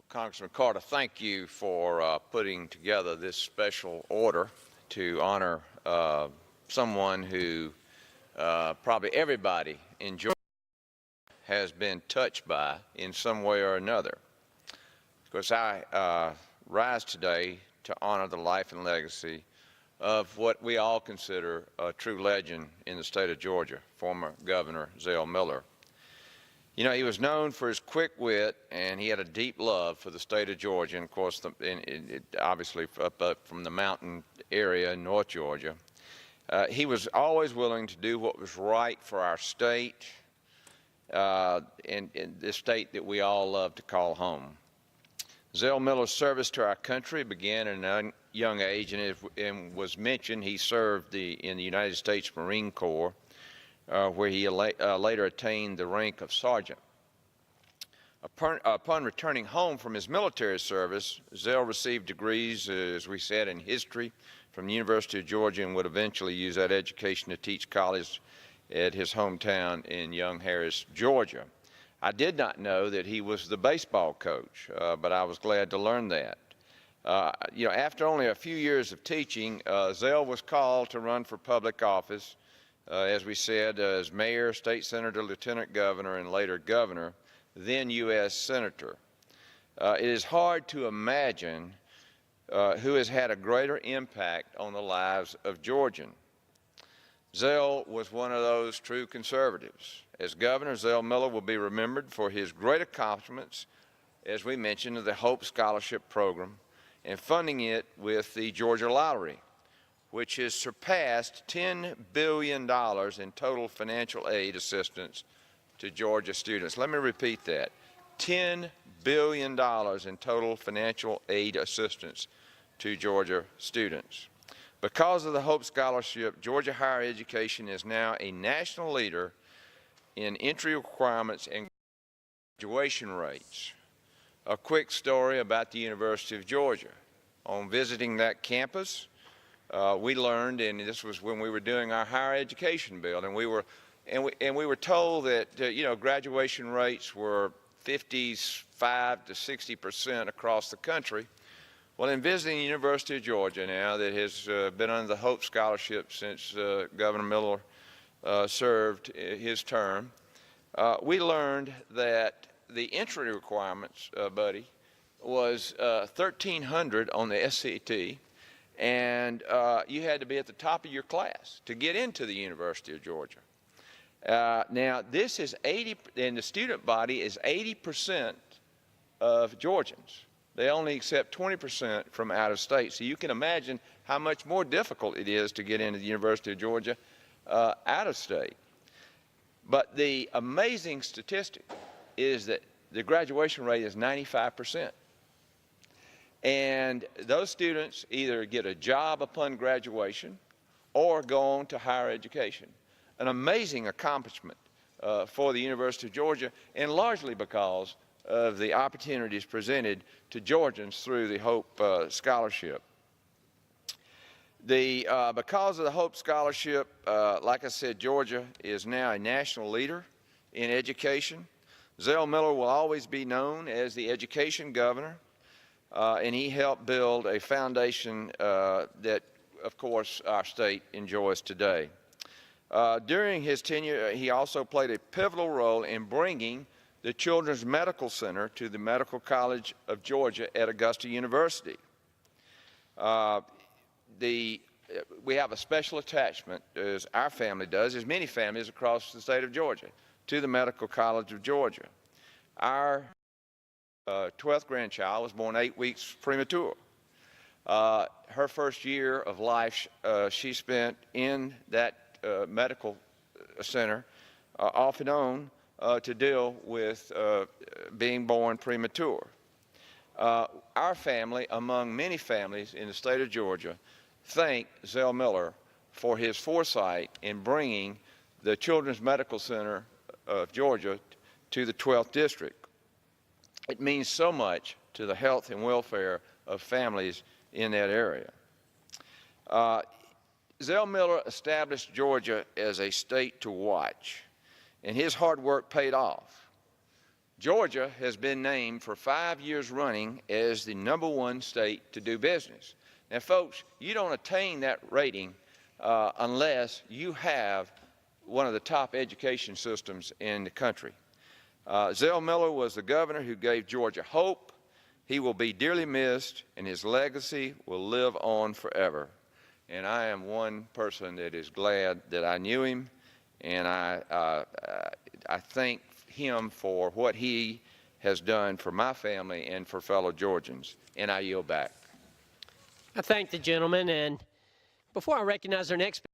Congressman Carter, thank you for putting together this special order to honor someone who probably everybody in Georgia has been touched by in some way or another. Of course, I rise today to honor the life and legacy of what we all consider a true legend in the state of Georgia, former Governor Zell Miller. You know, he was known for his quick wit, and he had a deep love for the state of Georgia, and of course, obviously up from the mountain area in North Georgia. He was always willing to do what was right for our state, and the state that we all love to call home. Zell Miller's service to our country began at a young age, and was mentioned he served in the United States Marine Corps, where he later attained the rank of sergeant. Upon returning home from his military service, Zell received degrees, as we said, in history from the University of Georgia, and would eventually use that education to teach college at his hometown in Young Harris, Georgia. I did not know that he was the baseball coach, but I was glad to learn that. You know, after only a few years of teaching, Zell was called to run for public office, as we said, as mayor, state senator, lieutenant governor, and later governor, then U.S. senator. It is hard to imagine who has had a greater impact on the lives of Georgians. Zell was one of those true conservatives. As governor, Zell Miller will be remembered for his great accomplishments, as we mentioned, of the Hope Scholarship Program and funding it with the Georgia Lottery, which has surpassed $10 billion in total financial aid assistance to Georgia students. Let me repeat that. $10 billion in total financial aid assistance to Georgia students. Because of the Hope Scholarship, Georgia higher education is now a national leader in entry requirements and graduation rates. A quick story about the University of Georgia. On visiting that campus, we learned, and this was when we were doing our higher education bill, and we were told that you know, graduation rates were 55 to 60% across the country. Well, in visiting the University of Georgia now, that has been under the Hope Scholarship since Governor Miller served his term, we learned that the entry requirements, Buddy, was 1,300 on the SAT, and you had to be at the top of your class to get into the University of Georgia. Now, this is 80, and the student body is 80% of Georgians. They only accept 20% from out of state. So you can imagine how much more difficult it is to get into the University of Georgia out of state. But the amazing statistic is that the graduation rate is 95%. And those students either get a job upon graduation or go on to higher education. An amazing accomplishment for the University of Georgia, and largely because of the opportunities presented to Georgians through the Hope Scholarship. Because of the Hope Scholarship, like I said, Georgia is now a national leader in education. Zell Miller will always be known as the education governor, and he helped build a foundation that, of course, our state enjoys today. During his tenure, he also played a pivotal role in bringing the Children's Medical Center to the Medical College of Georgia at Augusta University. We have a special attachment, as our family does, as many families across the state of Georgia, to the Medical College of Georgia. Our 12th grandchild was born 8 weeks premature. Her first year of life she spent in that medical center, off and on, to deal with being born premature. Our family, among many families in the state of Georgia, thank Zell Miller for his foresight in bringing the Children's Medical Center of Georgia to the 12th District. It means so much to the health and welfare of families in that area. Zell Miller established Georgia as a state to watch, and his hard work paid off. Georgia has been named for 5 years running as the #1 state to do business. Now, folks, you don't attain that rating unless you have one of the top education systems in the country. Zell Miller was the governor who gave Georgia hope. He will be dearly missed, and his legacy will live on forever. And I am one person that is glad that I knew him, and I thank him for what he has done for my family and for fellow Georgians. And I yield back. I thank the gentleman, and before I recognize our next